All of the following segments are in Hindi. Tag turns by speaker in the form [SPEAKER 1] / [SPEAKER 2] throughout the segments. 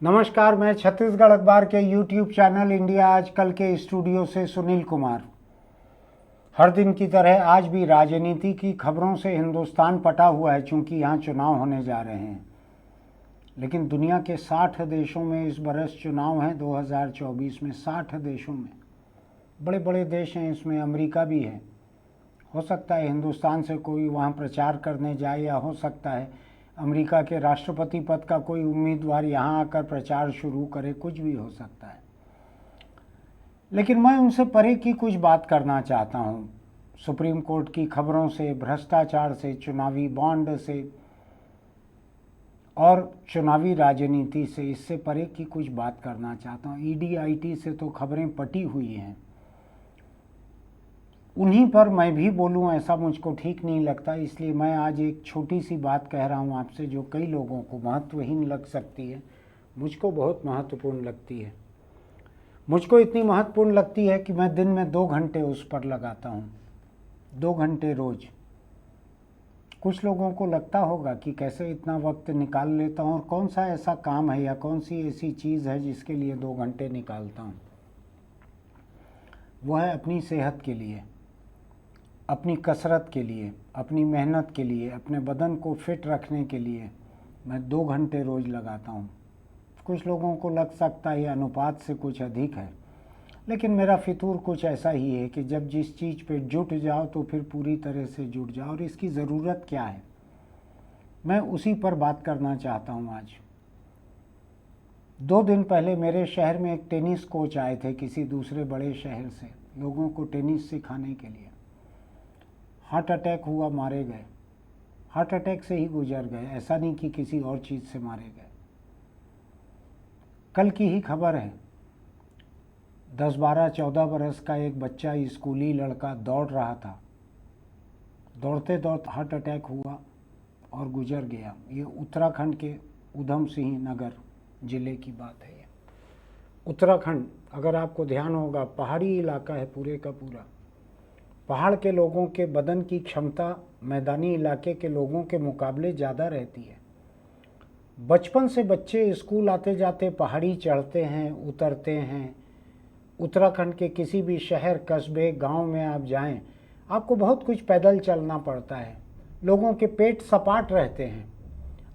[SPEAKER 1] नमस्कार, मैं छत्तीसगढ़ अखबार के यूट्यूब चैनल इंडिया आजकल के स्टूडियो से सुनील कुमार। हर दिन की तरह आज भी राजनीति की खबरों से हिंदुस्तान पटा हुआ है, चूंकि यहाँ चुनाव होने जा रहे हैं। लेकिन दुनिया के 60 देशों में इस बरस चुनाव हैं 2024 में। 60 देशों में बड़े बड़े देश हैं, इसमें अमेरिका भी है। हो सकता है हिंदुस्तान से कोई वहाँ प्रचार करने जाए, या हो सकता है अमेरिका के राष्ट्रपति पद का कोई उम्मीदवार यहाँ आकर प्रचार शुरू करे, कुछ भी हो सकता है। लेकिन मैं उनसे परे की कुछ बात करना चाहता हूँ। सुप्रीम कोर्ट की खबरों से, भ्रष्टाचार से, चुनावी बॉन्ड से और चुनावी राजनीति से, इससे परे की कुछ बात करना चाहता हूँ। ईडी से तो खबरें पटी हुई हैं, उन्हीं पर मैं भी बोलूं ऐसा मुझको ठीक नहीं लगता। इसलिए मैं आज एक छोटी सी बात कह रहा हूं आपसे, जो कई लोगों को महत्वहीन लग सकती है, मुझको बहुत महत्वपूर्ण लगती है। मुझको इतनी महत्वपूर्ण लगती है कि मैं दिन में 2 घंटे उस पर लगाता हूं, 2 घंटे रोज। कुछ लोगों को लगता होगा कि कैसे इतना वक्त निकाल लेता हूं, और कौन सा ऐसा काम है या कौन सी ऐसी चीज़ है जिसके लिए 2 घंटे निकालता हूं। वह है अपनी सेहत के लिए, अपनी कसरत के लिए, अपनी मेहनत के लिए, अपने बदन को फिट रखने के लिए मैं 2 घंटे रोज़ लगाता हूँ। कुछ लोगों को लग सकता है ये अनुपात से कुछ अधिक है, लेकिन मेरा फितूर कुछ ऐसा ही है कि जब जिस चीज़ पे जुट जाओ तो फिर पूरी तरह से जुट जाओ। और इसकी ज़रूरत क्या है, मैं उसी पर बात करना चाहता हूँ आज। 2 दिन पहले मेरे शहर में एक टेनिस कोच आए थे किसी दूसरे बड़े शहर से, लोगों को टेनिस सिखाने के लिए। हार्ट अटैक हुआ, मारे गए। हार्ट अटैक से ही गुजर गए, ऐसा नहीं कि किसी और चीज़ से मारे गए। कल की ही खबर है, 10, 12, 14 बरस का एक बच्चा, स्कूली लड़का, दौड़ रहा था। दौड़ते दौड़ते हार्ट अटैक हुआ और गुजर गया। ये उत्तराखंड के उधम सिंह नगर ज़िले की बात है। ये उत्तराखंड, अगर आपको ध्यान होगा, पहाड़ी इलाका है पूरे का पूरा। पहाड़ के लोगों के बदन की क्षमता मैदानी इलाके के लोगों के मुकाबले ज़्यादा रहती है। बचपन से बच्चे स्कूल आते जाते पहाड़ी चढ़ते हैं, उतरते हैं। उत्तराखंड के किसी भी शहर, कस्बे, गांव में आप जाएं, आपको बहुत कुछ पैदल चलना पड़ता है। लोगों के पेट सपाट रहते हैं,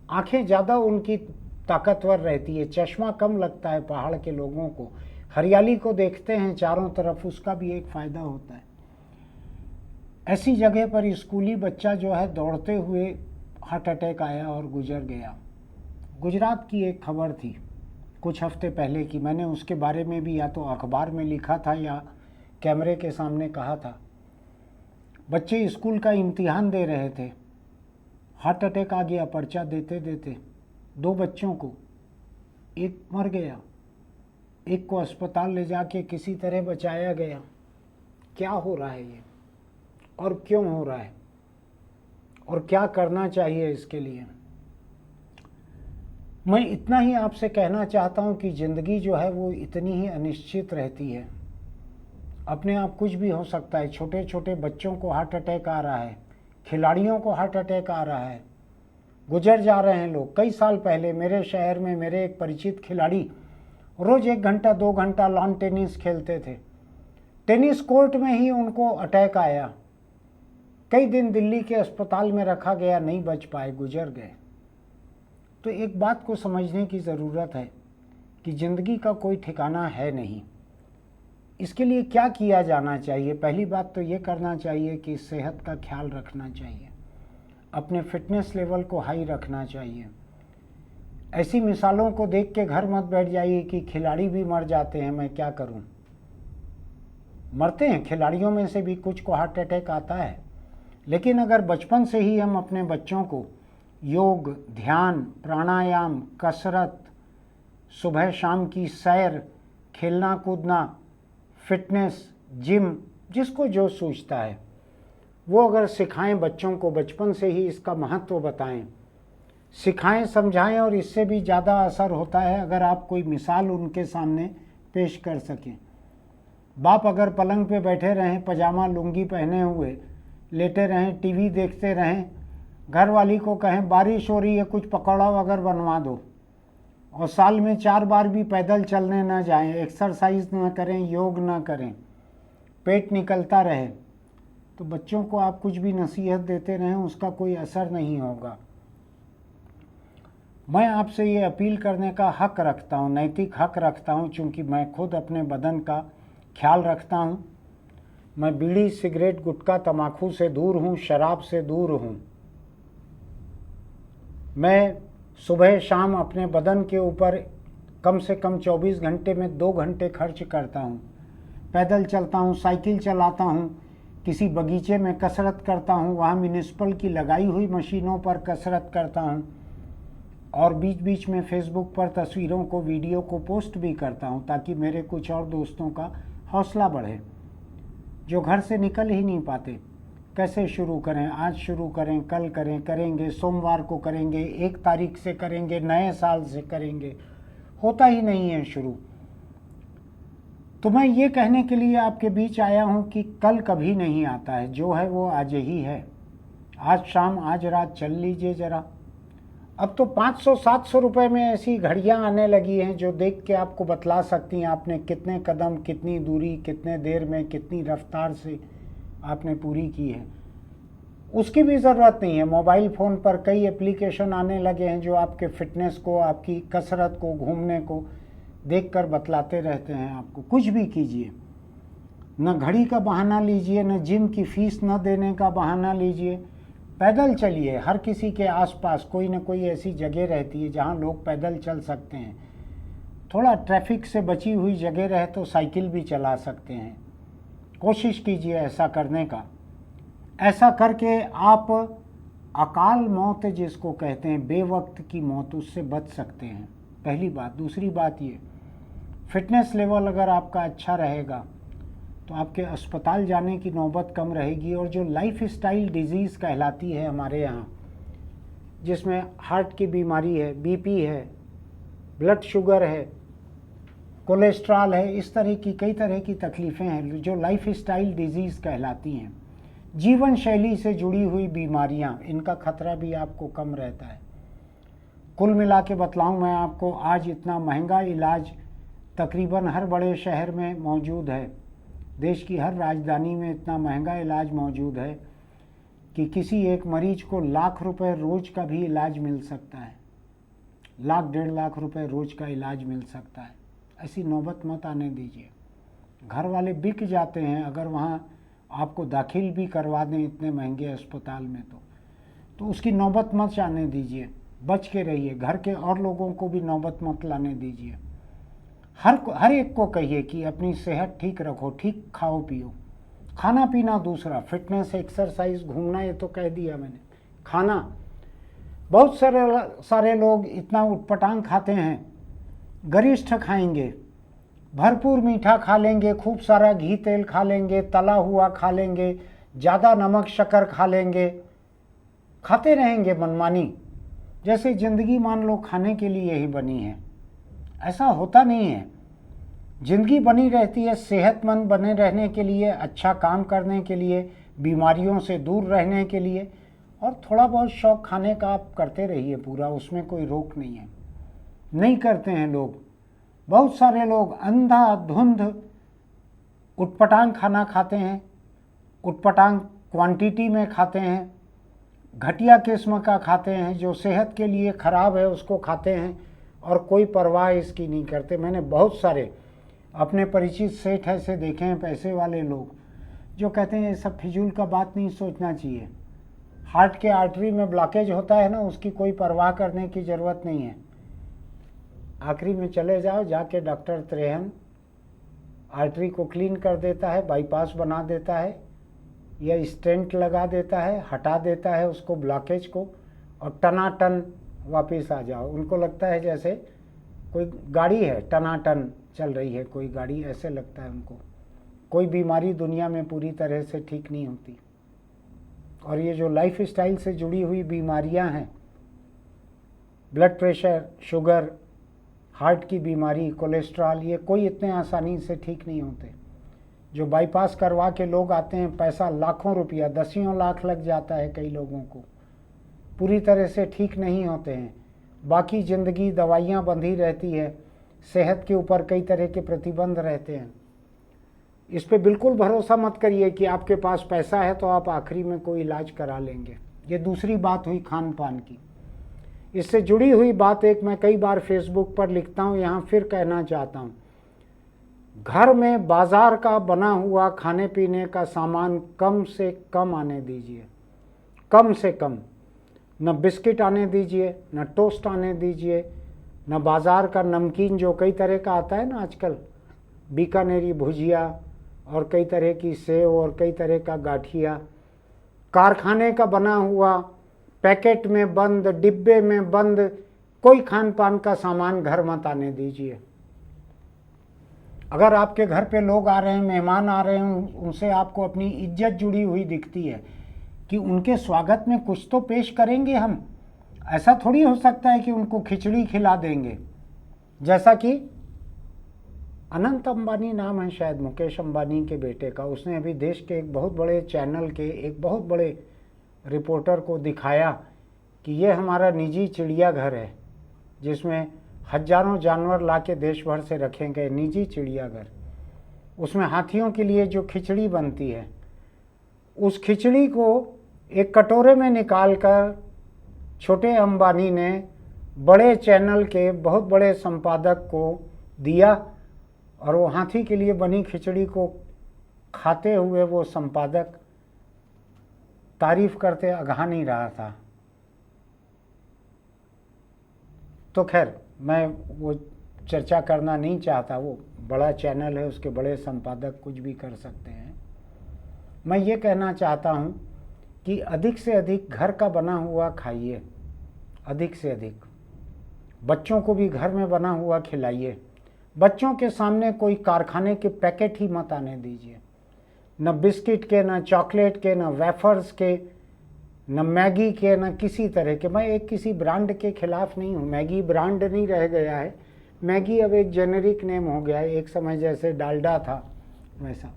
[SPEAKER 1] आंखें ज़्यादा उनकी ताकतवर रहती है, चश्मा कम लगता है पहाड़ के लोगों को। हरियाली को देखते हैं चारों तरफ, उसका भी एक फ़ायदा होता है। ऐसी जगह पर स्कूली बच्चा जो है, दौड़ते हुए हार्ट अटैक आया और गुजर गया। गुजरात की एक खबर थी कुछ हफ्ते पहले की, मैंने उसके बारे में भी या तो अखबार में लिखा था या कैमरे के सामने कहा था। बच्चे स्कूल का इम्तिहान दे रहे थे, हार्ट अटैक आ गया। पर्चा देते देते 2 बच्चों को, एक मर गया, एक को अस्पताल ले जाके किसी तरह बचाया गया। क्या हो रहा है ये, और क्यों हो रहा है, और क्या करना चाहिए इसके लिए? मैं इतना ही आपसे कहना चाहता हूं कि ज़िंदगी जो है वो इतनी ही अनिश्चित रहती है। अपने आप कुछ भी हो सकता है। छोटे छोटे बच्चों को हार्ट अटैक आ रहा है, खिलाड़ियों को हार्ट अटैक आ रहा है, गुजर जा रहे हैं लोग। कई साल पहले मेरे शहर में मेरे एक परिचित खिलाड़ी रोज़ 1 घंटा 2 घंटा लॉन टेनिस खेलते थे। टेनिस कोर्ट में ही उनको अटैक आया। कई दिन दिल्ली के अस्पताल में रखा गया, नहीं बच पाए, गुजर गए। तो एक बात को समझने की ज़रूरत है कि ज़िंदगी का कोई ठिकाना है नहीं। इसके लिए क्या किया जाना चाहिए? पहली बात तो ये करना चाहिए कि सेहत का ख्याल रखना चाहिए, अपने फिटनेस लेवल को हाई रखना चाहिए। ऐसी मिसालों को देख के घर मत बैठ जाइए कि खिलाड़ी भी मर जाते हैं, मैं क्या करूं। मरते हैं, खिलाड़ियों में से भी कुछ को हार्ट अटैक आता है। लेकिन अगर बचपन से ही हम अपने बच्चों को योग, ध्यान, प्राणायाम, कसरत, सुबह शाम की सैर, खेलना कूदना, फिटनेस, जिम, जिसको जो सूझता है वो अगर सिखाएं बच्चों को, बचपन से ही इसका महत्व बताएं, सिखाएं, समझाएं, और इससे भी ज़्यादा असर होता है अगर आप कोई मिसाल उनके सामने पेश कर सकें। बाप अगर पलंग पे बैठे रहें, पजामा लुंगी पहने हुए लेटे रहें, टीवी देखते रहें, घर वाली को कहें बारिश हो रही है कुछ पकौड़ा वगैरह बनवा दो, और साल में 4 बार भी पैदल चलने ना जाएं, एक्सरसाइज ना करें, योग ना करें, पेट निकलता रहे, तो बच्चों को आप कुछ भी नसीहत देते रहें उसका कोई असर नहीं होगा। मैं आपसे ये अपील करने का हक रखता हूँ, नैतिक हक रखता हूँ, चूँकि मैं खुद अपने बदन का ख्याल रखता हूँ। मैं बीड़ी, सिगरेट, गुटखा, तम्बाकू से दूर हूँ, शराब से दूर हूँ। मैं सुबह शाम अपने बदन के ऊपर कम से कम 24 घंटे में 2 घंटे खर्च करता हूँ। पैदल चलता हूँ, साइकिल चलाता हूँ, किसी बगीचे में कसरत करता हूँ, वहाँ म्यूनिसिपल की लगाई हुई मशीनों पर कसरत करता हूँ, और बीच बीच में फेसबुक पर तस्वीरों को, वीडियो को पोस्ट भी करता हूँ ताकि मेरे कुछ और दोस्तों का हौसला बढ़े जो घर से निकल ही नहीं पाते। कैसे शुरू करें, आज शुरू करें, कल करें, करेंगे, सोमवार को करेंगे, 1 तारीख से करेंगे, नए साल से करेंगे, होता ही नहीं है शुरू। तो मैं ये कहने के लिए आपके बीच आया हूँ कि कल कभी नहीं आता है, जो है वो आज ही है। आज शाम, आज रात चल लीजिए ज़रा। अब तो 500-700 रुपये में ऐसी घड़ियाँ आने लगी हैं जो देख के आपको बतला सकती हैं आपने कितने कदम, कितनी दूरी, कितने देर में, कितनी रफ्तार से आपने पूरी की है। उसकी भी ज़रूरत नहीं है। मोबाइल फ़ोन पर कई एप्लीकेशन आने लगे हैं जो आपके फिटनेस को, आपकी कसरत को, घूमने को देखकर बतलाते रहते हैं आपको। कुछ भी कीजिए, न घड़ी का बहाना लीजिए, न जिम की फ़ीस न देने का बहाना लीजिए, पैदल चलिए। हर किसी के आसपास कोई न कोई ऐसी जगह रहती है जहाँ लोग पैदल चल सकते हैं। थोड़ा ट्रैफिक से बची हुई जगह रहे तो साइकिल भी चला सकते हैं। कोशिश कीजिए ऐसा करने का। ऐसा करके आप अकाल मौत जिसको कहते हैं, बेवक्त की मौत, उससे बच सकते हैं, पहली बात। दूसरी बात ये, फिटनेस लेवल अगर आपका अच्छा रहेगा तो आपके अस्पताल जाने की नौबत कम रहेगी। और जो लाइफ स्टाइल डिजीज़ कहलाती है हमारे यहाँ, जिसमें हार्ट की बीमारी है, बीपी है, ब्लड शुगर है, कोलेस्ट्रॉल है, इस तरह की कई तरह की तकलीफ़ें हैं जो लाइफ स्टाइल डिजीज़ कहलाती हैं। जीवन शैली से जुड़ी हुई बीमारियाँ, इनका खतरा भी आपको कम रहता है। कुल मिला के बतलाऊँ मैं आपको, आज इतना महंगा इलाज तकरीबन हर बड़े शहर में मौजूद है। देश की हर राजधानी में इतना महंगा इलाज मौजूद है कि किसी एक मरीज को लाख रुपए रोज़ का भी इलाज मिल सकता है। 1-1.5 लाख रुपए रोज़ का इलाज मिल सकता है। ऐसी नौबत मत आने दीजिए। घर वाले बिक जाते हैं अगर वहाँ आपको दाखिल भी करवा दें इतने महंगे अस्पताल में, तो उसकी नौबत मत आने दीजिए। बच के रहिए। घर के और लोगों को भी नौबत मत लाने दीजिए। हर एक को कहिए कि अपनी सेहत ठीक रखो, ठीक खाओ पियो। खाना पीना दूसरा, फिटनेस, एक्सरसाइज, घूमना, ये तो कह दिया मैंने। खाना, बहुत सारे लोग इतना उटपटांग खाते हैं। गरिष्ठ खाएंगे, भरपूर मीठा खा लेंगे, खूब सारा घी तेल खा लेंगे, तला हुआ खा लेंगे, ज़्यादा नमक शक्कर खा लेंगे, खाते रहेंगे मनमानी, जैसे ज़िंदगी मान लो खाने के लिए ही बनी है। ऐसा होता नहीं है। ज़िंदगी बनी रहती है सेहतमंद बने रहने के लिए, अच्छा काम करने के लिए, बीमारियों से दूर रहने के लिए, और थोड़ा बहुत शौक़ खाने का आप करते रहिए पूरा, उसमें कोई रोक नहीं है। नहीं करते हैं लोग, बहुत सारे लोग अंधाधुंध उटपटांग खाना खाते हैं, उटपटांग क्वांटिटी में खाते हैं, घटिया किस्म का खाते हैं, जो सेहत के लिए ख़राब है उसको खाते हैं और कोई परवाह इसकी नहीं करते। मैंने बहुत सारे अपने परिचित सेठ ऐसे देखे हैं, पैसे वाले लोग, जो कहते हैं ये सब फिजूल का बात नहीं सोचना चाहिए। हार्ट के आर्टरी में ब्लॉकेज होता है ना, उसकी कोई परवाह करने की ज़रूरत नहीं है। आखिरी में चले जाओ, जाके डॉक्टर त्रेहन आर्टरी को क्लीन कर देता है, बाईपास बना देता है या स्टेंट लगा देता है, हटा देता है उसको, ब्लॉकेज को, और टनाटन वापस आ जाओ। उनको लगता है जैसे कोई गाड़ी है, टनाटन चल रही है कोई गाड़ी, ऐसे लगता है उनको। कोई बीमारी दुनिया में पूरी तरह से ठीक नहीं होती। और ये जो लाइफ स्टाइल से जुड़ी हुई बीमारियां हैं, ब्लड प्रेशर, शुगर, हार्ट की बीमारी, कोलेस्ट्रॉल, ये कोई इतने आसानी से ठीक नहीं होते। जो बाईपास करवा के लोग आते हैं, पैसा लाखों रुपया, 10 लाख लग जाता है कई लोगों को, पूरी तरह से ठीक नहीं होते हैं। बाकी ज़िंदगी दवाइयाँ बंधी रहती है, सेहत के ऊपर कई तरह के प्रतिबंध रहते हैं। इस पे बिल्कुल भरोसा मत करिए कि आपके पास पैसा है तो आप आखिरी में कोई इलाज करा लेंगे। ये दूसरी बात हुई खान पान की। इससे जुड़ी हुई बात एक मैं कई बार फेसबुक पर लिखता हूँ, यहाँ फिर कहना चाहता हूँ। घर में बाजार का बना हुआ खाने पीने का सामान कम से कम आने दीजिए, कम से कम। न बिस्किट आने दीजिए, न टोस्ट आने दीजिए, न बाज़ार का नमकीन जो कई तरह का आता है ना आजकल, बीकानेरी भुजिया और कई तरह की सेव और कई तरह का गाठिया, कारखाने का बना हुआ पैकेट में बंद, डिब्बे में बंद कोई खान पान का सामान घर मत आने दीजिए। अगर आपके घर पे लोग आ रहे हैं, मेहमान आ रहे हैं, उनसे आपको अपनी इज्जत जुड़ी हुई दिखती है कि उनके स्वागत में कुछ तो पेश करेंगे हम। ऐसा थोड़ी हो सकता है कि उनको खिचड़ी खिला देंगे। जैसा कि अनंत अंबानी नाम है शायद मुकेश अंबानी के बेटे का, उसने अभी देश के एक बहुत बड़े चैनल के एक बहुत बड़े रिपोर्टर को दिखाया कि ये हमारा निजी चिड़ियाघर है जिसमें हजारों जानवर ला के देश भर से रखे गए, निजी चिड़ियाघर। उसमें हाथियों के लिए जो खिचड़ी बनती है, उस खिचड़ी को एक कटोरे में निकालकर छोटे अंबानी ने बड़े चैनल के बहुत बड़े संपादक को दिया और वो हाथी के लिए बनी खिचड़ी को खाते हुए वो संपादक तारीफ करते अघा नहीं रहा था। तो खैर मैं वो चर्चा करना नहीं चाहता, वो बड़ा चैनल है, उसके बड़े संपादक कुछ भी कर सकते हैं। मैं ये कहना चाहता हूँ कि अधिक से अधिक घर का बना हुआ खाइए, अधिक से अधिक। बच्चों को भी घर में बना हुआ खिलाइए। बच्चों के सामने कोई कारखाने के पैकेट ही मत आने दीजिए, न बिस्किट के, न चॉकलेट के, न वेफर्स के, न मैगी के, न किसी तरह के। मैं एक किसी ब्रांड के खिलाफ नहीं हूँ, मैगी ब्रांड नहीं रह गया है, मैगी अब एक जेनेरिक नेम हो गया है। एक समय जैसे डालडा था वैसा।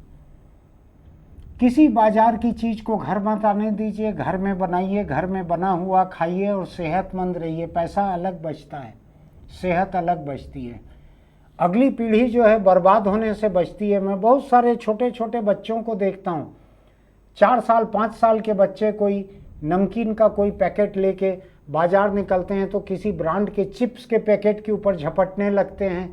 [SPEAKER 1] किसी बाजार की चीज़ को घर मत आने दीजिए, घर में बनाइए, घर में बना हुआ खाइए और सेहतमंद रहिए। पैसा अलग बचता है, सेहत अलग बचती है। अगली पीढ़ी जो है बर्बाद होने से बचती है। मैं बहुत सारे छोटे छोटे बच्चों को देखता हूँ, 4 साल 5 साल के बच्चे कोई नमकीन का कोई पैकेट लेके बाजार निकलते हैं तो किसी ब्रांड के चिप्स के पैकेट के ऊपर झपटने लगते हैं।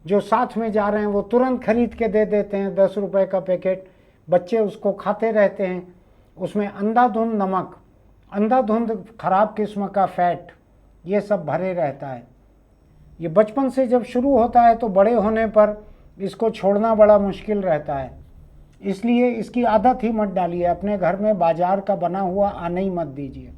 [SPEAKER 1] जो साथ में जा रहे हैं वो तुरंत खरीद के दे देते हैं 10 रुपए का पैकेट, बच्चे उसको खाते रहते हैं। उसमें अंधाधुंध नमक, अंधाधुंध खराब किस्म का फैट, ये सब भरे रहता है। ये बचपन से जब शुरू होता है तो बड़े होने पर इसको छोड़ना बड़ा मुश्किल रहता है। इसलिए इसकी आदत ही मत डालिए। अपने घर में बाजार का बना हुआ आने ही मत दीजिए।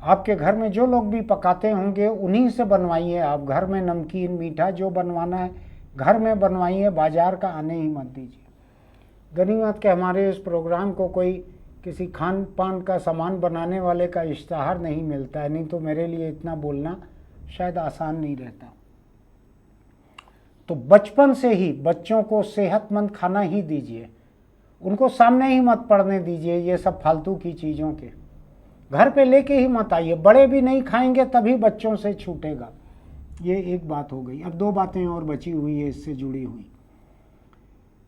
[SPEAKER 1] आपके घर में जो लोग भी पकाते होंगे उन्हीं से बनवाइए। आप घर में नमकीन मीठा जो बनवाना है घर में बनवाइए, बाजार का आने ही मत दीजिए। गनीमत के हमारे इस प्रोग्राम को कोई किसी खान पान का सामान बनाने वाले का इश्तहार नहीं मिलता है, नहीं तो मेरे लिए इतना बोलना शायद आसान नहीं रहता। तो बचपन से ही बच्चों को सेहतमंद खाना ही दीजिए, उनको सामने ही मत पड़ने दीजिए ये सब फालतू की चीज़ों के। घर पे लेके ही मत आइए। बड़े भी नहीं खाएंगे तभी बच्चों से छूटेगा। ये एक बात हो गई। अब 2 बातें और बची हुई है इससे जुड़ी हुई।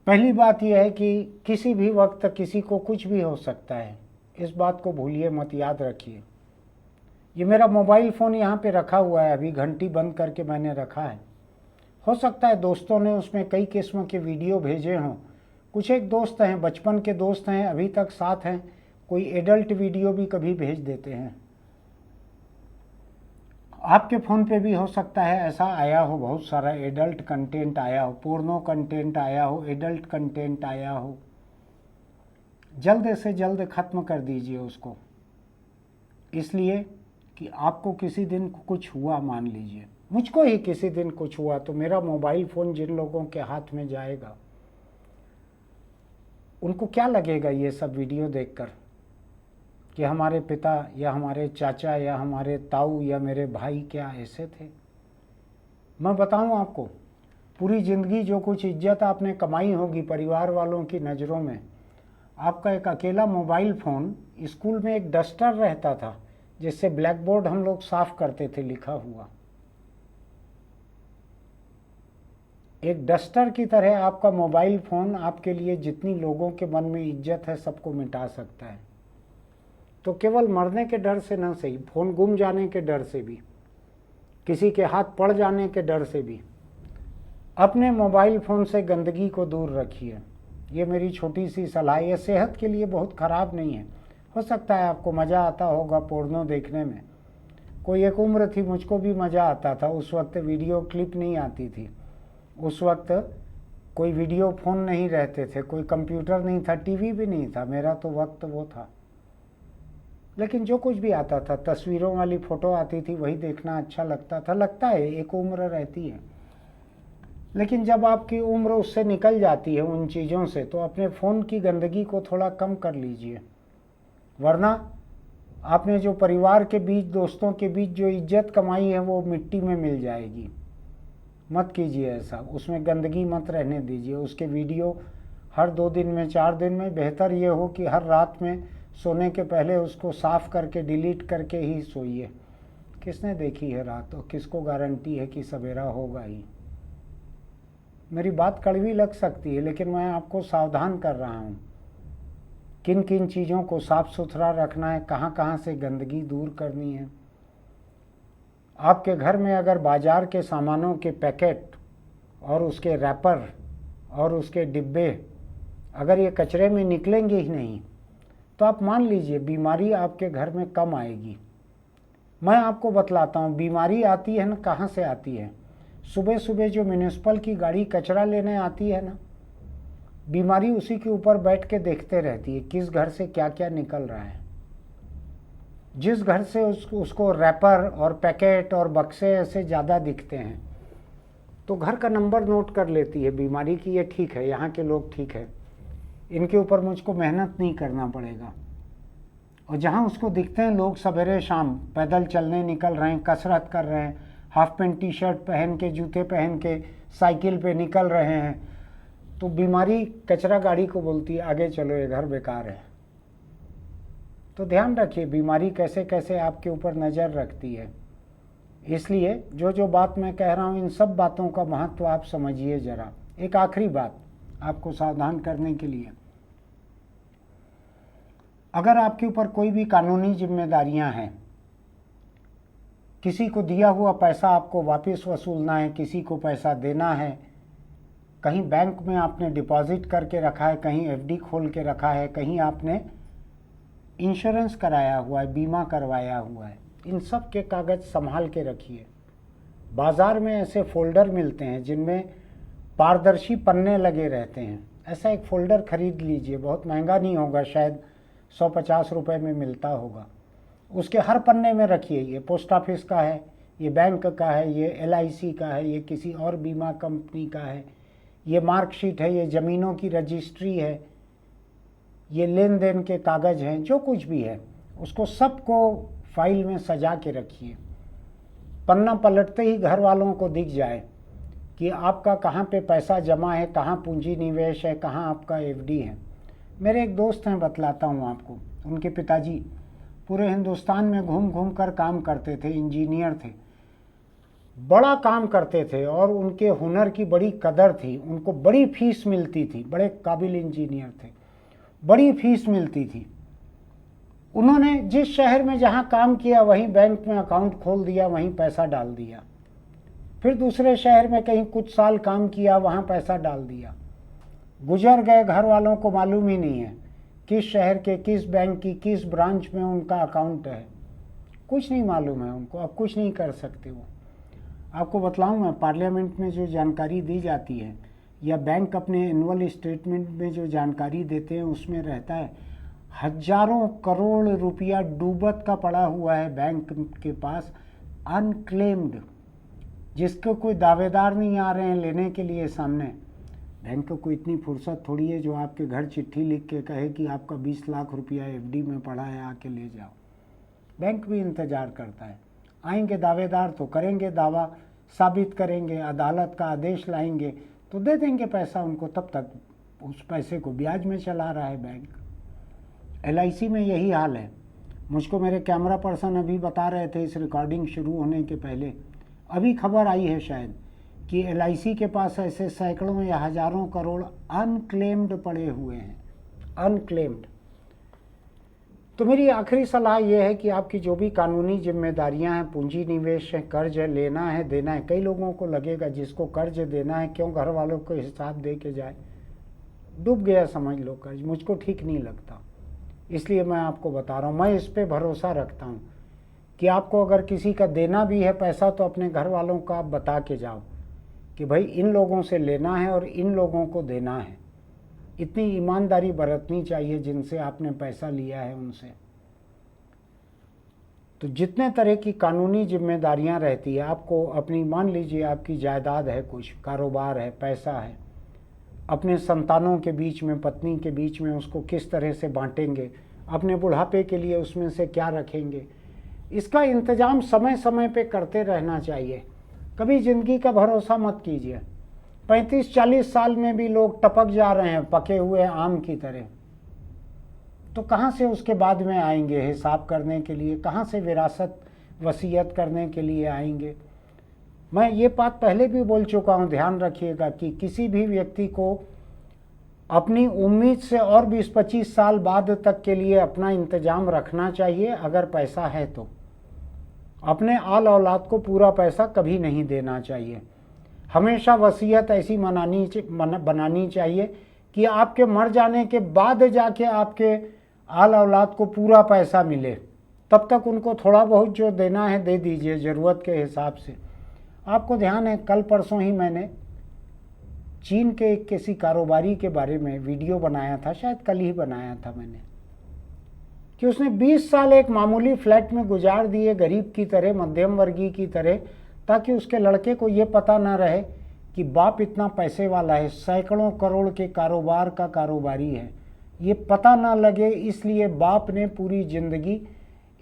[SPEAKER 1] पहली बात यह है कि किसी भी वक्त किसी को कुछ भी हो सकता है, इस बात को भूलिए मत, याद रखिए। ये मेरा मोबाइल फ़ोन यहाँ पे रखा हुआ है, अभी घंटी बंद करके मैंने रखा है। हो सकता है दोस्तों ने उसमें कई किस्म के वीडियो भेजे हों। कुछ एक दोस्त हैं, बचपन के दोस्त हैं, अभी तक साथ हैं, कोई एडल्ट वीडियो भी कभी भेज देते हैं। आपके फ़ोन पे भी हो सकता है ऐसा आया हो, बहुत सारा एडल्ट कंटेंट आया हो, पोर्नो कंटेंट आया हो, एडल्ट कंटेंट आया हो। जल्द से जल्द ख़त्म कर दीजिए उसको, इसलिए कि आपको किसी दिन कुछ हुआ, मान लीजिए मुझको ही किसी दिन कुछ हुआ तो मेरा मोबाइल फ़ोन जिन लोगों के हाथ में जाएगा उनको क्या लगेगा ये सब वीडियो देखकर कि हमारे पिता या हमारे चाचा या हमारे ताऊ या मेरे भाई क्या ऐसे थे। मैं बताऊं आपको, पूरी ज़िंदगी जो कुछ इज्जत आपने कमाई होगी परिवार वालों की नज़रों में, आपका एक अकेला मोबाइल फ़ोन, स्कूल में एक डस्टर रहता था जिससे ब्लैक बोर्ड हम लोग साफ करते थे लिखा हुआ। एक डस्टर की तरह आपका मोबाइल फ़ोन आपके लिए जितनी लोगों के मन में इज्जत है सबको मिटा सकता है। तो केवल मरने के डर से ना सही, फ़ोन गुम जाने के डर से भी, किसी के हाथ पड़ जाने के डर से भी अपने मोबाइल फ़ोन से गंदगी को दूर रखिए। ये मेरी छोटी सी सलाह। ये सेहत के लिए बहुत ख़राब नहीं है। हो सकता है आपको मज़ा आता होगा पोर्नो देखने में। कोई एक उम्र थी मुझको भी मज़ा आता था, उस वक्त वीडियो क्लिप नहीं आती थी, उस वक्त कोई वीडियो फ़ोन नहीं रहते थे, कोई कंप्यूटर नहीं था, टीवी भी नहीं था। मेरा तो वक्त वो था। लेकिन जो कुछ भी आता था, तस्वीरों वाली फ़ोटो आती थी, वही देखना अच्छा लगता था। लगता है एक उम्र रहती है, लेकिन जब आपकी उम्र उससे निकल जाती है उन चीज़ों से, तो अपने फ़ोन की गंदगी को थोड़ा कम कर लीजिए। वरना आपने जो परिवार के बीच, दोस्तों के बीच जो इज्जत कमाई है वो मिट्टी में मिल जाएगी। मत कीजिए ऐसा, उसमें गंदगी मत रहने दीजिए। उसके वीडियो हर 2 दिन में, 4 दिन में, बेहतर ये हो कि हर रात में सोने के पहले उसको साफ़ करके डिलीट करके ही सोइए। किसने देखी है रात, और किसको गारंटी है कि सवेरा होगा ही। मेरी बात कड़वी लग सकती है, लेकिन मैं आपको सावधान कर रहा हूँ किन किन चीज़ों को साफ़ सुथरा रखना है, कहाँ कहाँ से गंदगी दूर करनी है। आपके घर में अगर बाज़ार के सामानों के पैकेट और उसके रैपर और उसके डिब्बे अगर ये कचरे में निकलेंगे ही नहीं, तो आप मान लीजिए बीमारी आपके घर में कम आएगी। मैं आपको बतलाता हूँ बीमारी आती है ना, कहाँ से आती है। सुबह सुबह जो म्यूनिसिपल की गाड़ी कचरा लेने आती है ना, बीमारी उसी के ऊपर बैठ के देखते रहती है किस घर से क्या क्या निकल रहा है। जिस घर से उसको रैपर और पैकेट और बक्से ऐसे ज़्यादा दिखते हैं, तो घर का नंबर नोट कर लेती है बीमारी की, ये ठीक है, यहाँ के लोग ठीक है, इनके ऊपर मुझको मेहनत नहीं करना पड़ेगा। और जहाँ उसको दिखते हैं लोग सवेरे शाम पैदल चलने निकल रहे हैं, कसरत कर रहे हैं, हाफ पैंट टी शर्ट पहन के, जूते पहन के साइकिल पे निकल रहे हैं, तो बीमारी कचरा गाड़ी को बोलती है आगे चलो, ये घर बेकार है। तो ध्यान रखिए बीमारी कैसे कैसे आपके ऊपर नज़र रखती है। इसलिए जो जो बात मैं कह रहा हूँ, इन सब बातों का महत्व आप समझिए ज़रा। एक आखिरी बात आपको सावधान करने के लिए, अगर आपके ऊपर कोई भी कानूनी जिम्मेदारियां हैं, किसी को दिया हुआ पैसा आपको वापस वसूलना है, किसी को पैसा देना है, कहीं बैंक में आपने डिपॉजिट करके रखा है, कहीं एफडी खोल के रखा है, कहीं आपने इंश्योरेंस कराया हुआ है, बीमा करवाया हुआ है, इन सब के कागज़ संभाल के रखिए। बाज़ार में ऐसे फ़ोल्डर मिलते हैं जिनमें पारदर्शी पन्ने लगे रहते हैं। ऐसा एक फ़ोल्डर खरीद लीजिए, बहुत महंगा नहीं होगा, शायद 150 रुपये में मिलता होगा। उसके हर पन्ने में रखिए, ये पोस्ट ऑफिस का है, ये बैंक का है, ये LIC का है, ये किसी और बीमा कंपनी का है, ये मार्कशीट है, ये ज़मीनों की रजिस्ट्री है, ये लेन देन के कागज़ हैं, जो कुछ भी है उसको सबको फाइल में सजा के रखिए। पन्ना पलटते ही घर वालों को दिख जाए कि आपका कहाँ पे पैसा जमा है, कहाँ पूंजी निवेश है, कहाँ आपका FD है। मेरे एक दोस्त हैं, बतलाता हूँ आपको, उनके पिताजी पूरे हिंदुस्तान में घूम घूम कर काम करते थे, इंजीनियर थे, बड़ा काम करते थे और उनके हुनर की बड़ी कदर थी, उनको बड़ी फीस मिलती थी, बड़े काबिल इंजीनियर थे, बड़ी फीस मिलती थी। उन्होंने जिस शहर में जहाँ काम किया वहीं बैंक में अकाउंट खोल दिया, वहीं पैसा डाल दिया। फिर दूसरे शहर में कहीं कुछ साल काम किया, वहाँ पैसा डाल दिया। गुजर गए, घर वालों को मालूम ही नहीं है किस शहर के, किस बैंक की, किस ब्रांच में उनका अकाउंट है, कुछ नहीं मालूम है उनको। अब कुछ नहीं कर सकते वो। आपको बतलाऊं मैं, पार्लियामेंट में जो जानकारी दी जाती है या बैंक अपने एनुअल स्टेटमेंट में जो जानकारी देते हैं उसमें रहता है हजारों करोड़ रुपया डूबत का पड़ा हुआ है बैंक के पास, अनक्लेम्ड, जिसको कोई दावेदार नहीं आ रहे हैं लेने के लिए सामने। बैंक को इतनी फुर्सत थोड़ी है जो आपके घर चिट्ठी लिख के कहे कि आपका 20 लाख रुपया FD में पड़ा है, आके ले जाओ। बैंक भी इंतज़ार करता है, आएंगे दावेदार तो करेंगे दावा, साबित करेंगे, अदालत का आदेश लाएंगे तो दे देंगे पैसा उनको, तब तक उस पैसे को ब्याज में चला रहा है बैंक। LIC में यही हाल है। मुझको मेरे कैमरा पर्सन अभी बता रहे थे इस रिकॉर्डिंग शुरू होने के पहले, अभी खबर आई है शायद, कि LIC के पास ऐसे सैकड़ों या हज़ारों करोड़ अनक्लेम्ड पड़े हुए हैं, अनक्लेम्ड। तो मेरी आखिरी सलाह यह है कि आपकी जो भी कानूनी जिम्मेदारियां हैं, पूंजी निवेश है, कर्ज है, लेना है देना है। कई लोगों को लगेगा जिसको कर्ज देना है क्यों घर वालों को हिसाब दे के जाए, डूब गया समझ लो कर्ज। मुझको ठीक नहीं लगता, इसलिए मैं आपको बता रहा हूँ। मैं इस पे भरोसा रखता हूँ कि आपको अगर किसी का देना भी है पैसा तो अपने घर वालों का आप बता के जाओ कि भाई इन लोगों से लेना है और इन लोगों को देना है। इतनी ईमानदारी बरतनी चाहिए जिनसे आपने पैसा लिया है उनसे। तो जितने तरह की कानूनी जिम्मेदारियां रहती है आपको अपनी, मान लीजिए आपकी जायदाद है, कुछ कारोबार है, पैसा है, अपने संतानों के बीच में, पत्नी के बीच में उसको किस तरह से बांटेंगे, अपने बुढ़ापे के लिए उसमें से क्या रखेंगे, इसका इंतजाम समय समय पे करते रहना चाहिए। कभी ज़िंदगी का भरोसा मत कीजिए। 35-40 साल में भी लोग टपक जा रहे हैं पके हुए आम की तरह, तो कहाँ से उसके बाद में आएंगे हिसाब करने के लिए, कहाँ से विरासत वसीयत करने के लिए आएंगे। मैं ये बात पहले भी बोल चुका हूँ, ध्यान रखिएगा कि किसी भी व्यक्ति को अपनी उम्मीद से और 20-25 साल बाद तक के लिए अपना इंतजाम रखना चाहिए। अगर पैसा है तो अपने आल औलाद को पूरा पैसा कभी नहीं देना चाहिए। हमेशा वसीयत ऐसी बनानी चाहिए कि आपके मर जाने के बाद जाके आपके आल औलाद को पूरा पैसा मिले। तब तक उनको थोड़ा बहुत जो देना है दे दीजिए ज़रूरत के हिसाब से। आपको ध्यान है कल परसों ही मैंने चीन के किसी कारोबारी के बारे में वीडियो बनाया था, शायद कल ही बनाया था मैंने, कि उसने 20 साल एक मामूली फ्लैट में गुजार दिए, गरीब की तरह, मध्यम वर्गीय की तरह, ताकि उसके लड़के को ये पता ना रहे कि बाप इतना पैसे वाला है, सैकड़ों करोड़ के कारोबार का कारोबारी है, ये पता ना लगे। इसलिए बाप ने पूरी ज़िंदगी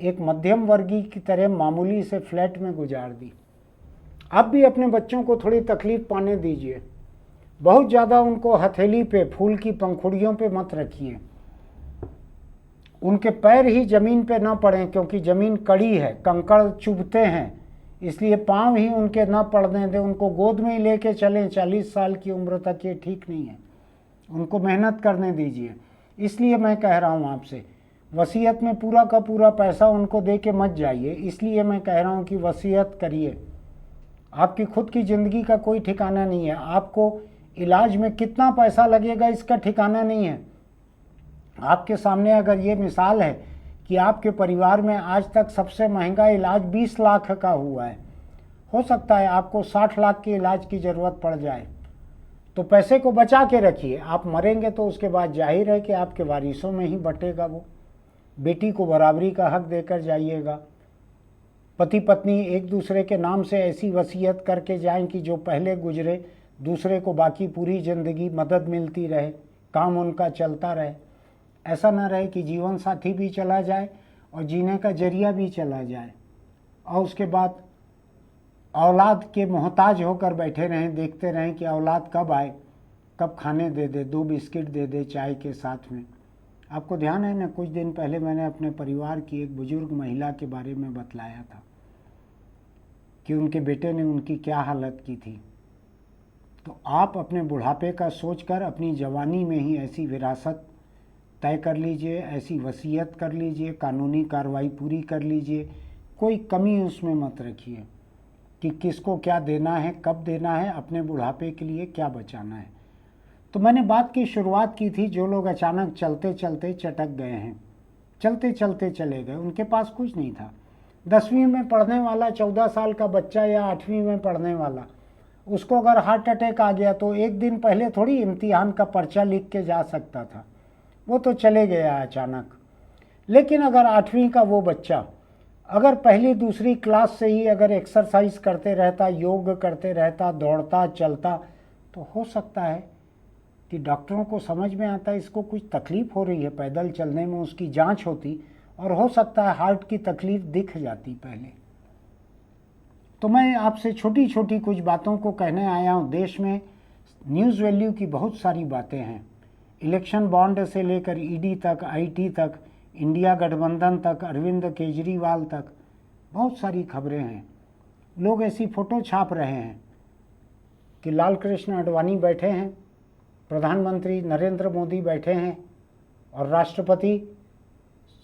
[SPEAKER 1] एक मध्यम वर्गीय की तरह मामूली से फ्लैट में गुजार दी। आप भी अपने बच्चों को थोड़ी तकलीफ पाने दीजिए, बहुत ज़्यादा उनको हथेली पे, फूल की पंखुड़ियों पे मत रखिए। उनके पैर ही ज़मीन पे ना पड़ें, क्योंकि ज़मीन कड़ी है, कंकड़ चुभते हैं, इसलिए पाँव ही उनके ना पड़ने दें। उनको गोद में ही लेके चलें 40 साल की उम्र तक, ये ठीक नहीं है। उनको मेहनत करने दीजिए। इसलिए मैं कह रहा हूँ आपसे, वसीयत में पूरा का पूरा पैसा उनको दे के मत जाइए। इसलिए मैं कह रहा हूँ कि वसीयत करिए। आपकी खुद की ज़िंदगी का कोई ठिकाना नहीं है। आपको इलाज में कितना पैसा लगेगा इसका ठिकाना नहीं है। आपके सामने अगर ये मिसाल है कि आपके परिवार में आज तक सबसे महंगा इलाज 20 लाख का हुआ है, हो सकता है आपको 60 लाख के इलाज की ज़रूरत पड़ जाए, तो पैसे को बचा के रखिए। आप मरेंगे तो उसके बाद जाहिर है कि आपके वारिसों में ही बटेगा वो। बेटी को बराबरी का हक देकर जाइएगा। पति पत्नी एक दूसरे के नाम से ऐसी वसीयत करके जाएं कि जो पहले गुजरे दूसरे को बाकी पूरी ज़िंदगी मदद मिलती रहे, काम उनका चलता रहे। ऐसा ना रहे कि जीवन साथी भी चला जाए और जीने का जरिया भी चला जाए, और उसके बाद औलाद के मोहताज होकर बैठे रहें, देखते रहें कि औलाद कब आए, कब खाने दे दे, 2 बिस्किट दे दे चाय के साथ में। आपको ध्यान है ना, कुछ दिन पहले मैंने अपने परिवार की एक बुजुर्ग महिला के बारे में बतलाया था कि उनके बेटे ने उनकी क्या हालत की थी। तो आप अपने बुढ़ापे का सोचकर अपनी जवानी में ही ऐसी विरासत तय कर लीजिए, ऐसी वसीयत कर लीजिए, कानूनी कार्रवाई पूरी कर लीजिए। कोई कमी उसमें मत रखिए कि किसको क्या देना है, कब देना है, अपने बुढ़ापे के लिए क्या बचाना है। तो मैंने बात की शुरुआत की थी, जो लोग अचानक चलते चलते चटक गए हैं, चलते चलते चले गए, उनके पास कुछ नहीं था। 10वीं में पढ़ने वाला 14 साल का बच्चा या 8वीं में पढ़ने वाला, उसको अगर हार्ट अटैक आ गया तो एक दिन पहले थोड़ी इम्तिहान का पर्चा लिख के जा सकता था, वो तो चले गया अचानक। लेकिन अगर 8वीं का वो बच्चा अगर पहली दूसरी क्लास से ही अगर एक्सरसाइज करते रहता, योग करते रहता, दौड़ता चलता, तो हो सकता है कि डॉक्टरों को समझ में आता है इसको कुछ तकलीफ हो रही है पैदल चलने में, उसकी जांच होती और हो सकता है हार्ट की तकलीफ दिख जाती पहले। तो मैं आपसे छोटी छोटी कुछ बातों को कहने आया हूँ। देश में न्यूज़ वैल्यू की बहुत सारी बातें हैं, इलेक्शन बॉन्ड से लेकर ईडी तक, आईटी तक, इंडिया गठबंधन तक, अरविंद केजरीवाल तक, बहुत सारी खबरें हैं। लोग ऐसी फ़ोटो छाप रहे हैं कि लाल कृष्ण आडवाणी बैठे हैं, प्रधानमंत्री नरेंद्र मोदी बैठे हैं और राष्ट्रपति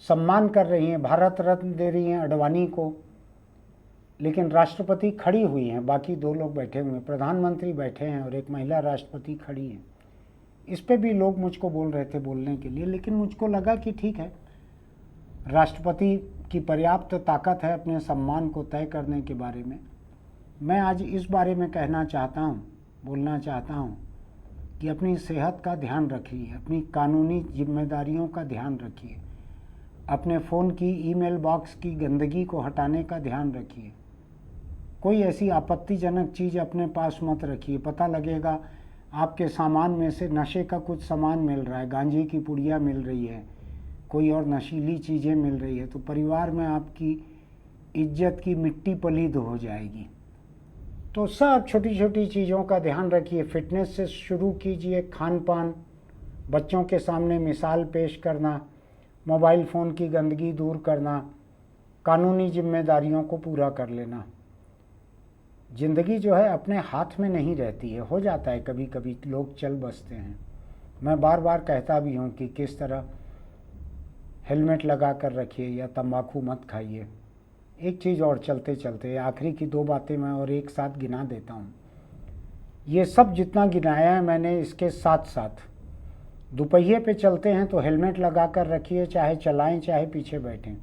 [SPEAKER 1] सम्मान कर रही हैं, भारत रत्न दे रही हैं आडवाणी को, लेकिन राष्ट्रपति खड़ी हुई हैं, बाकी 2 लोग बैठे हुए हैं, प्रधानमंत्री बैठे हैं और एक महिला राष्ट्रपति खड़ी हैं। इस पे भी लोग मुझको बोल रहे थे बोलने के लिए, लेकिन मुझको लगा कि ठीक है, राष्ट्रपति की पर्याप्त ताकत है अपने सम्मान को तय करने के बारे में। मैं आज इस बारे में कहना चाहता हूँ, बोलना चाहता हूँ कि अपनी सेहत का ध्यान रखिए, अपनी कानूनी जिम्मेदारियों का ध्यान रखिए, अपने फ़ोन की ईमेल बॉक्स की गंदगी को हटाने का ध्यान रखिए। कोई ऐसी आपत्तिजनक चीज़ अपने पास मत रखिए। पता लगेगा आपके सामान में से नशे का कुछ सामान मिल रहा है, गांजे की पुड़िया मिल रही है, कोई और नशीली चीज़ें मिल रही है, तो परिवार में आपकी इज्जत की मिट्टी पलीद हो जाएगी। तो सब छोटी छोटी चीज़ों का ध्यान रखिए। फिटनेस से शुरू कीजिए, खान पान, बच्चों के सामने मिसाल पेश करना, मोबाइल फ़ोन की गंदगी दूर करना, कानूनी जिम्मेदारियों को पूरा कर लेना। ज़िंदगी जो है अपने हाथ में नहीं रहती है, हो जाता है कभी कभी लोग चल बसते हैं। मैं बार बार कहता भी हूँ कि किस तरह हेलमेट लगा कर रखिए या तंबाकू मत खाइए। एक चीज़ और चलते चलते, आखिरी की 2 बातें मैं और एक साथ गिना देता हूँ। ये सब जितना गिनाया है मैंने, इसके साथ साथ दुपहिए पे चलते हैं तो हेलमेट लगा कर रखिए, चाहे चलाएं चाहे पीछे बैठें।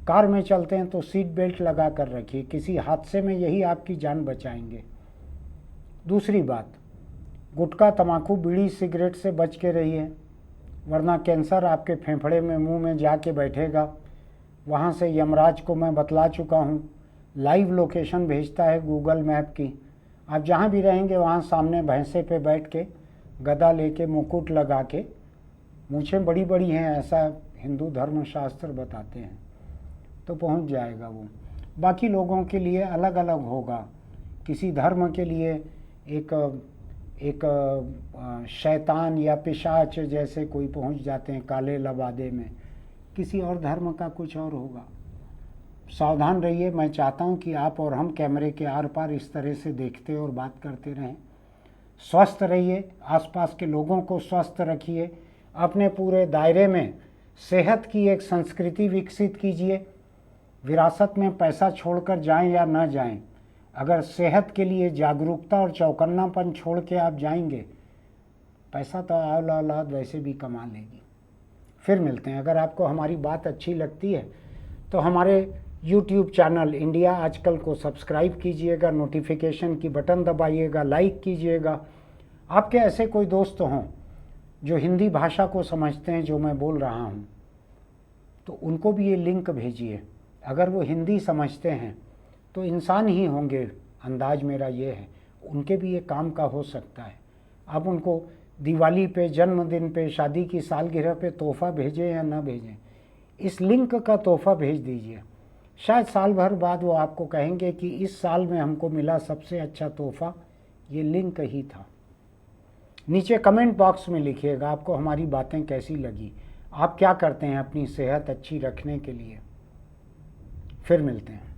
[SPEAKER 1] कार में चलते हैं तो सीट बेल्ट लगा कर रखिए, किसी हादसे में यही आपकी जान बचाएंगे। दूसरी बात, गुटखा, तम्बाकू, बीड़ी, सिगरेट से बच के रहिए, वरना कैंसर आपके फेफड़े में, मुंह में जाके बैठेगा। वहाँ से यमराज को मैं बतला चुका हूँ, लाइव लोकेशन भेजता है गूगल मैप की। आप जहाँ भी रहेंगे वहाँ सामने भैंसे पे बैठ के, गदा लेके, मुकुट लगा के, मूछें बड़ी बड़ी हैं, ऐसा हिंदू धर्मशास्त्र बताते हैं, तो पहुँच जाएगा वो। बाकी लोगों के लिए अलग अलग होगा। किसी धर्म के लिए एक शैतान या पिशाच जैसे कोई पहुंच जाते हैं काले लबादे में, किसी और धर्म का कुछ और होगा। सावधान रहिए। मैं चाहता हूं कि आप और हम कैमरे के आर पार इस तरह से देखते और बात करते रहें। स्वस्थ रहिए, आसपास के लोगों को स्वस्थ रखिए, अपने पूरे दायरे में सेहत की एक संस्कृति विकसित कीजिए। विरासत में पैसा छोड़कर जाएं या न जाएं, अगर सेहत के लिए जागरूकता और चौकन्नापन छोड़ के आप जाएंगे, पैसा तो औलाद वैसे भी कमा लेगी। फिर मिलते हैं। अगर आपको हमारी बात अच्छी लगती है तो हमारे YouTube चैनल इंडिया आजकल को सब्सक्राइब कीजिएगा, नोटिफिकेशन की बटन दबाइएगा, लाइक कीजिएगा। आपके ऐसे कोई दोस्त हों जो हिंदी भाषा को समझते हैं जो मैं बोल रहा हूँ, तो उनको भी ये लिंक भेजिए। अगर वो हिंदी समझते हैं तो इंसान ही होंगे, अंदाज मेरा ये है, उनके भी ये काम का हो सकता है। आप उनको दिवाली पे, जन्मदिन पे, शादी की सालगिरह पे तोहफ़ा भेजें या ना भेजें, इस लिंक का तोहफ़ा भेज दीजिए। शायद साल भर बाद वो आपको कहेंगे कि इस साल में हमको मिला सबसे अच्छा तोहफ़ा ये लिंक ही था। नीचे कमेंट बॉक्स में लिखिएगा आपको हमारी बातें कैसी लगी, आप क्या करते हैं अपनी सेहत अच्छी रखने के लिए। फिर मिलते हैं।